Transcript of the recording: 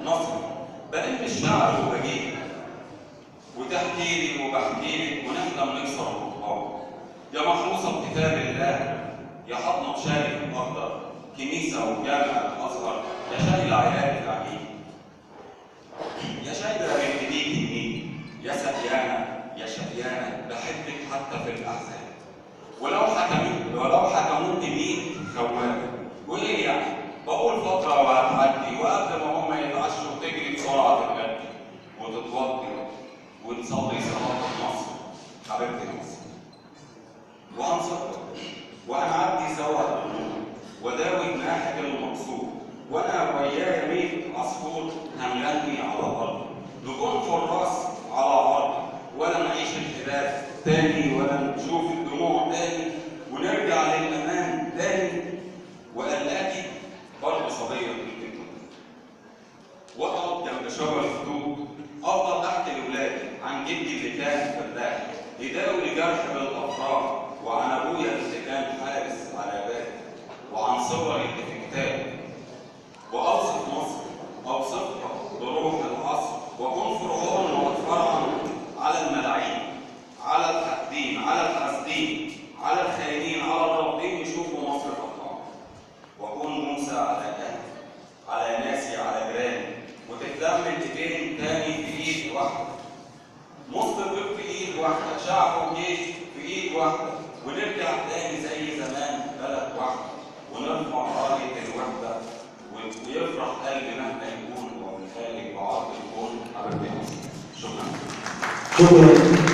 نصري، بلم الشعر وبجيب وتحكي لي وبحكي لك ونحلم نكسر الرقاب. يا محروسة بكتاب الله، يا حضنة بشارك الأخضر، كنيسة وجامع الأزهر، يا شايلة عيالك العجيب، يا شايلة بنت ديك النيل، يا سقيانة يا شقيانة بحبك حتى في الأحزان. ولو حكموك مين خواب، وإيه يعني؟ بقول فترة وهتعدي، وقبل ما هم يتعشوا تجري بسرعة تتغدي وتتوضي ونصلي صلاة مصر حبيبتي مصر، وهنصبر وهنعدي سوا القلوب وداوي جناحك المكسور، وانا ويايا 100 عصفور هنغني على الارض، نكون حراس على ارض، ولا نعيش الخلاف تاني ولا نشوف الدموع تاني، ونرجع للامان تاني. وقلاكي برضه صبيه في البيت، واقعد جنب شجر الدود افضل احكي لاولادي عن جدي اللي كان فلاح يداوي جرح بالافراح، وعن ابويا اللي كان حارس على بالي، وعن صوري اللي في كتابي، واوصف مصر اوصفها بروح العصر، واكون فرعون واتفرعن على الملاعين، على الحاقدين، على الحاسدين، على الخاينين، على الرافضين يشوفوا مصر فرحان، واكون موسى على اهلي، على ناسي، على جيراني، وتتلم الايدين تاني في ايد واحده، مصر في ايد واحده، شعب وجيش في ايد واحده، ونرجع تاني زي زمان بلد واحده، ونرفع رايه الوحده، ويفرح قلبي مهما يكون ومن خارج وعرض الكون حبيبتي مصر. شكرا. شكرا.